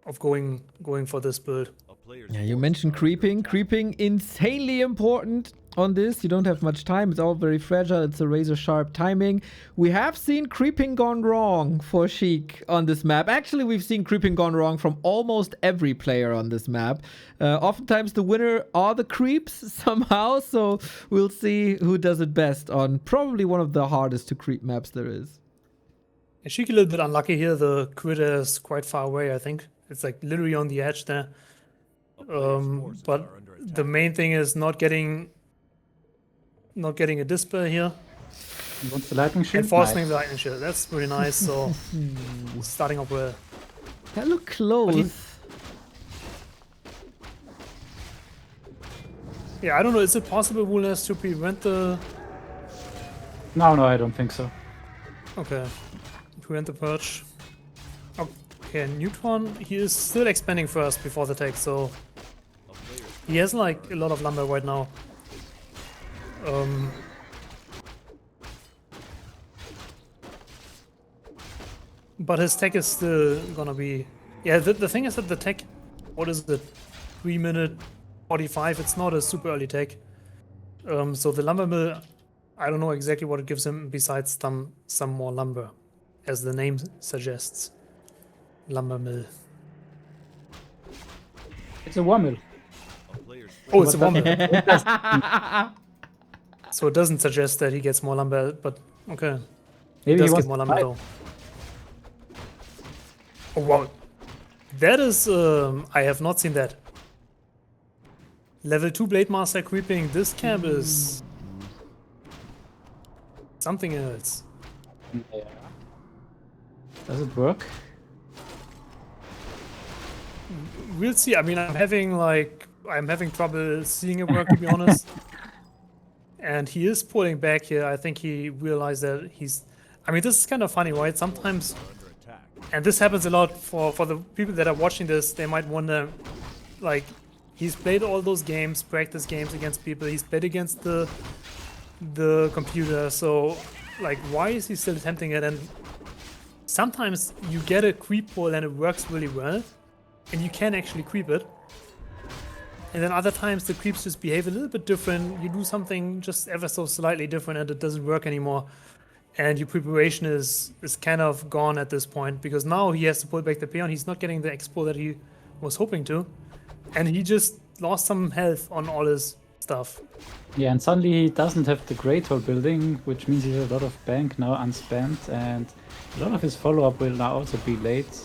of going for this build. Yeah, you mentioned creeping. Creeping, insanely important on this. You don't have much time. It's all very fragile. It's a razor-sharp timing. We have seen creeping gone wrong for SHEIK on this map. Actually, we've seen creeping gone wrong from almost every player on this map. Oftentimes, the winner are the creeps somehow. So we'll see who does it best on probably one of the hardest to creep maps there is. SHEIK a little bit unlucky here. The critter is quite far away, I think. It's like literally on the edge there. But the main thing is not getting a dispel here. He wants the lightning shield. And forcing the lightning shield. That's pretty nice. So starting up well. That looked close. Yeah, I don't know. Is it possible, Woolness, to prevent the? No, I don't think so. Okay, prevent the purge. Okay, Neutron. He is still expanding first before the tech, so he has like a lot of lumber right now. But his tech is still gonna be... Yeah, the thing is that the tech... What is it? 3 minute 45. It's not a super early tech. So the lumber mill... I don't know exactly what it gives him besides some more lumber. as the name suggests. Lumber mill. It's a war mill. Oh, it's a What war does- mill. So it doesn't suggest that he gets more lumber, but okay. He Maybe does wants get more to lumber fight. though. Oh wow. That is, I have not seen that. Level 2 Blade Master creeping this camp is something else. Yeah. Does it work? We'll see. I mean, I'm having trouble seeing it work, to be honest. And he is pulling back here. I think he realized that I mean, this is kind of funny, right? Sometimes, and this happens a lot for the people that are watching this, they might wonder, like, he's played all those games, practice games against people. He's played against the computer. So, like, why is he still attempting it? And sometimes you get a creep pull and it works really well, and you can actually creep it. And then other times the creeps just behave a little bit different. You do something just ever so slightly different and it doesn't work anymore. And your preparation is kind of gone at this point, because now he has to pull back the peon. He's not getting the expo that he was hoping to. And he just lost some health on all his stuff. Yeah, and suddenly he doesn't have the Great Hall building, which means he has a lot of bank now unspent, and a lot of his follow-up will now also be late.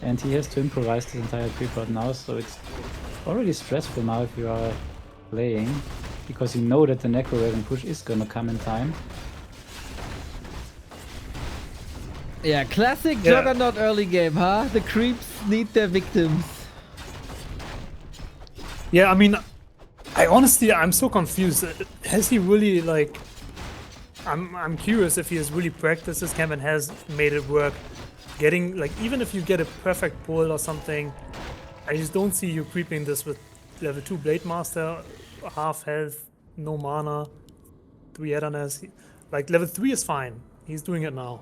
And he has to improvise this entire pre-plot now, so it's already stressful now if you are playing, because you know that the Necro Raven push is gonna come in time. Yeah, classic Yeah. Juggernaut early game, huh? The creeps need their victims. Yeah, I mean, I'm so confused. Has he really, like, I'm curious if he has really practiced this camp and has made it work. Getting, like, even if you get a perfect pull or something, I just don't see you creeping this with level 2 Blade Master, half health, no mana, 3 add-ons. Like, level 3 is fine. He's doing it now.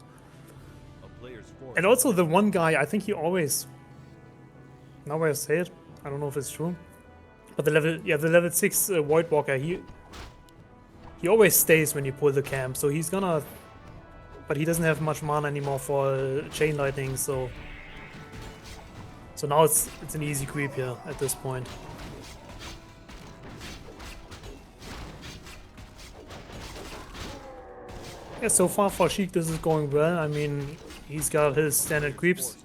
And also the one guy, I think he always, now I say it, I don't know if it's true, but the level 6 Void Walker, he always stays when you pull the camp, so he's gonna, but he doesn't have much mana anymore for Chain Lightning, so now it's an easy creep here at this point. Yeah, so far for SHEIK this is going well. I mean, he's got his standard creeps.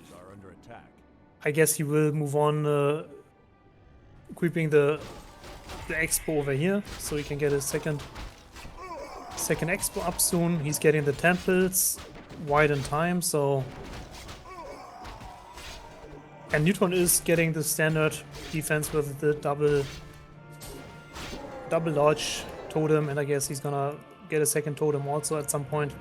I guess he will move on creeping the expo over here, so he can get his second expo up soon. He's getting the temples wide in time, so. And Neutron is getting the standard defense with the double lodge totem, and I guess he's gonna get a second totem also at some point.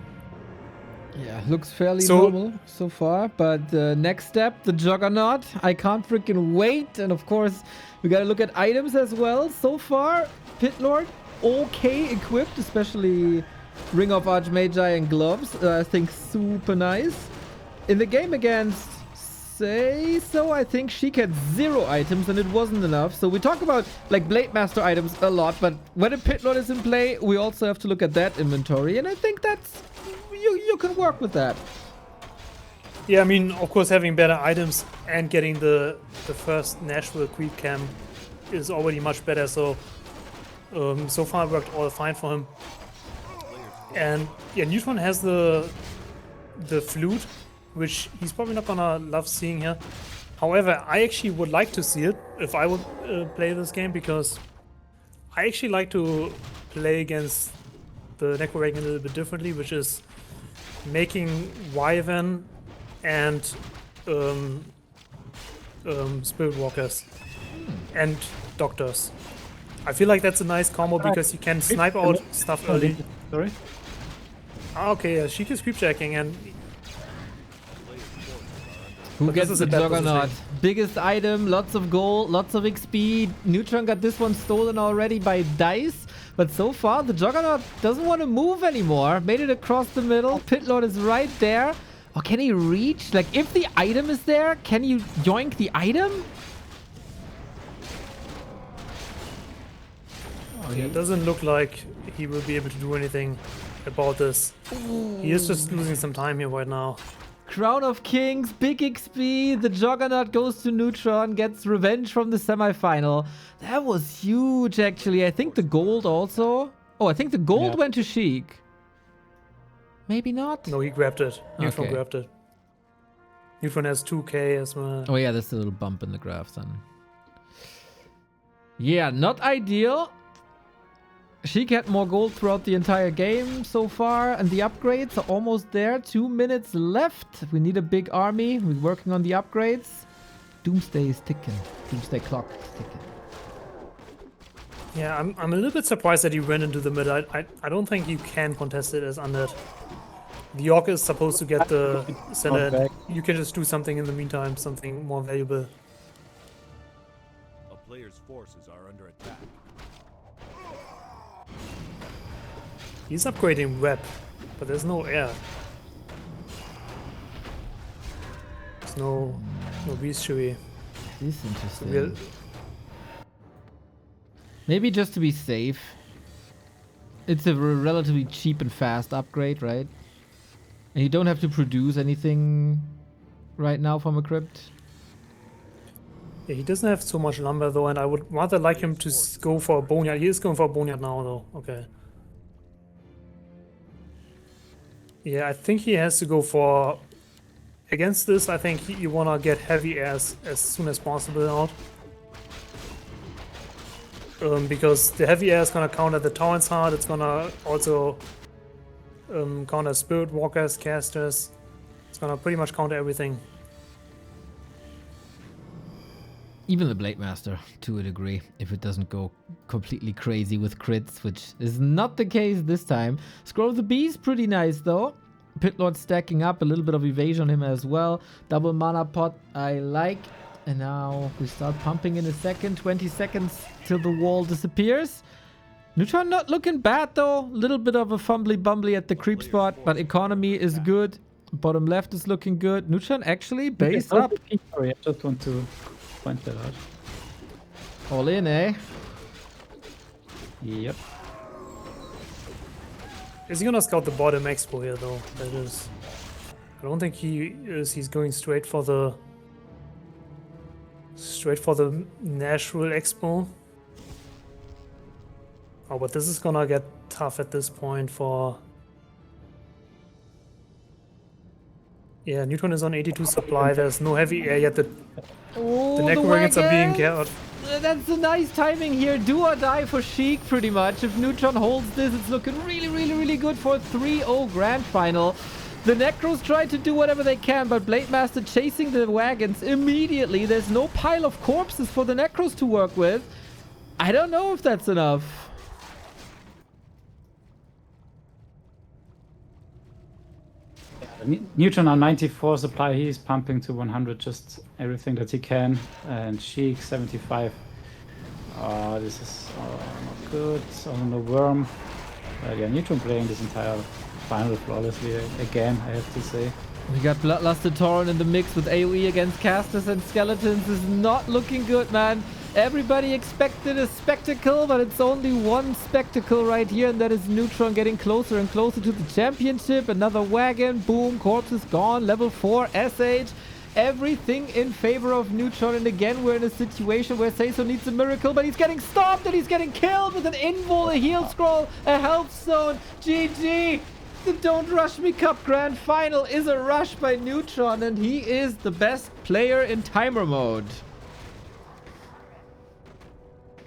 Yeah, looks fairly So- normal so far, but the next step, the Juggernaut, I can't freaking wait. And of course, we gotta look at items as well. So far, Pit Lord, okay equipped, especially Ring of Archmagi and gloves. I think super nice. In the game against Say So, I think SHEIK had 0 items and it wasn't enough. So we talk about like Blade Master items a lot, but when a Pit Lord is in play, we also have to look at that inventory, and I think that's you can work with that. Yeah, I mean, of course, having better items and getting the first Nashville creep camp is already much better. So so far it worked all fine for him. And yeah, Neutron has the flute, which he's probably not gonna love seeing here. However, I actually would like to see it if I would play this game, because I actually like to play against the Necro Raven a little bit differently, which is making Wyvern and Spirit Walkers and Doctors. I feel like that's a nice combo because you can snipe out stuff early. Sorry? Ah, okay, yeah, SHEIK is creep checking, and Who But gets this is the a bad Juggernaut? position. Biggest item, lots of gold, lots of XP. Neutron got this one stolen already by Dice. But so far, the Juggernaut doesn't want to move anymore. Made it across the middle. Pit Lord is right there. Oh, can he reach? Like, if the item is there, can you yoink the item? Oh, Yeah, it doesn't look like he will be able to do anything about this. He is just losing some time here right now. Crown of Kings, big XP. The Juggernaut goes to Neutron, gets revenge from the semifinal. That was huge, actually. I think the gold also. Oh, I think the gold went to SHEIK. Maybe not. No, he grabbed it. Neutron Okay. grabbed it. Neutron has 2k as well. Oh yeah, there's a little bump in the graph then. Yeah, not ideal. SHEIK had more gold throughout the entire game so far, and the upgrades are almost there. 2 minutes left. We need a big army. We're working on the upgrades. Doomsday is ticking. Doomsday clock is ticking. Yeah, I'm a little bit surprised that he went into the mid. I don't think you can contest it as undead. The Orc is supposed to get the Senate. You can just do something in the meantime, something more valuable. A player's forces are under attack. He's upgrading web, but there's no air. There's no beast chewy. This is interesting. We'll, Maybe just to be safe. It's a relatively cheap and fast upgrade, right? And you don't have to produce anything right now from a crypt. yeah, he doesn't have so much lumber though, and I would rather like him to go for a boneyard. He is going for a boneyard now though. Okay. Yeah, I think he has to go for... Against this, I think you want to get heavy airs as soon as possible out. Because the heavy air is going to counter the Torrent's Heart. It's going to also counter Spirit Walkers, Casters. It's going to pretty much counter everything. Even the Blade Master, to a degree, if it doesn't go completely crazy with crits, which is not the case this time. Scroll of the Beast, pretty nice though. Pit Lord stacking up, a little bit of evasion on him as well. Double mana pot, I like. And now we start pumping in a second. 20 seconds till the wall disappears. Neutron not looking bad though. Little bit of a fumbly bumbly at the creep spot, but economy is good. Bottom left is looking good. Neutron actually base up. Sorry, I just want to point that out. All in, eh? Yep. Is he gonna scout the bottom expo here though? That is. I don't think he is. He's going straight for the Nashville expo. Oh, but this is gonna get tough at this point for... Yeah, Neutron is on 82 supply. There's no heavy air yet. The neck wagons are being carried. That's a nice timing here. Do or die for SHEIK, pretty much. If Neutron holds this, it's looking really, really, really good for a 3-0 grand final. The Necros try to do whatever they can, but Blade Master chasing the wagons immediately. There's no pile of corpses for the Necros to work with. I don't know if that's enough. Neutron on 94 supply, he's pumping to 100 just everything that he can. And SHEIK 75. Oh, this is not good. Also no worm. Yeah, Neutron playing this entire final flawlessly again, I have to say. We got Bloodlusted Tauren in the mix with AoE against casters and skeletons. Is not looking good, man. Everybody expected a spectacle, but it's only one spectacle right here, and that is Neutron getting closer and closer to the championship. Another wagon, boom, corpse is gone, level 4, SH. Everything in favor of Neutron, and again we're in a situation where Seiso needs a miracle, but he's getting stopped and he's getting killed with an invul, a heal scroll, a health zone. GG! The Don't Rush Me Cup Grand Final is a rush by Neutron, and he is the best player in timer mode.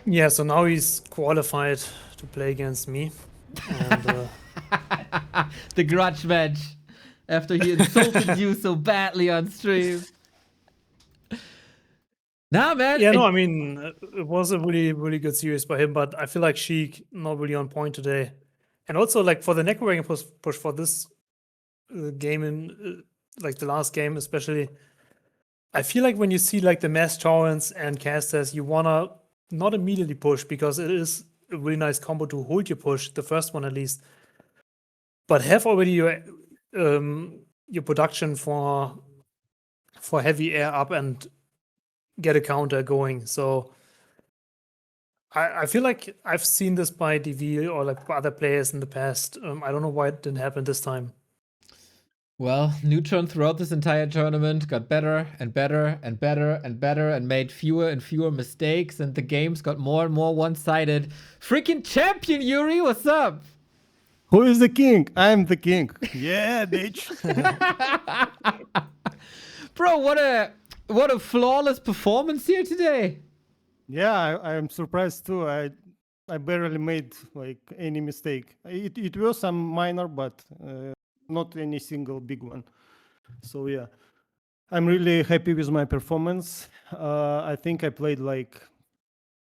Yeah, so now he's qualified to play against me. And, the grudge match after he insulted you so badly on stream. Nah, man. yeah, no, I mean, it was a really, really good series by him, but I feel like SHEIK not really on point today. And also, like, for the Necro push for this game, in like the last game especially, I feel like when you see like the mass torrents and casters, you wanna not immediately push, because it is a really nice combo to hold your push, the first one at least, but have already your production for heavy air up and get a counter going. So I feel like I've seen this by DV or like by other players in the past. I don't know why it didn't happen this time. Well, Neutron throughout this entire tournament got better and better and better and better and made fewer and fewer mistakes, and the games got more and more one-sided. Freaking champion, Yuri, what's up? Who is the king? I'm the king. Yeah, bitch. Bro, what a flawless performance here today. Yeah, I'm surprised too. I barely made like any mistake. It was some minor, but not any single big one. So yeah, I'm really happy with my performance. I think I played like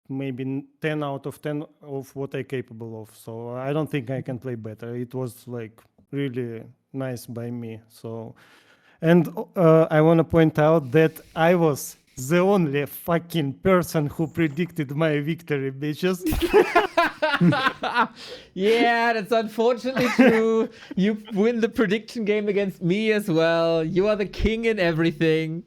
maybe 10 out of 10 of what I'm capable of. So I don't think I can play better. It was like really nice by me. So, and I want to point out that I was the only fucking person who predicted my victory, bitches. Yeah, that's unfortunately true. You win the prediction game against me as well. You are the king in everything.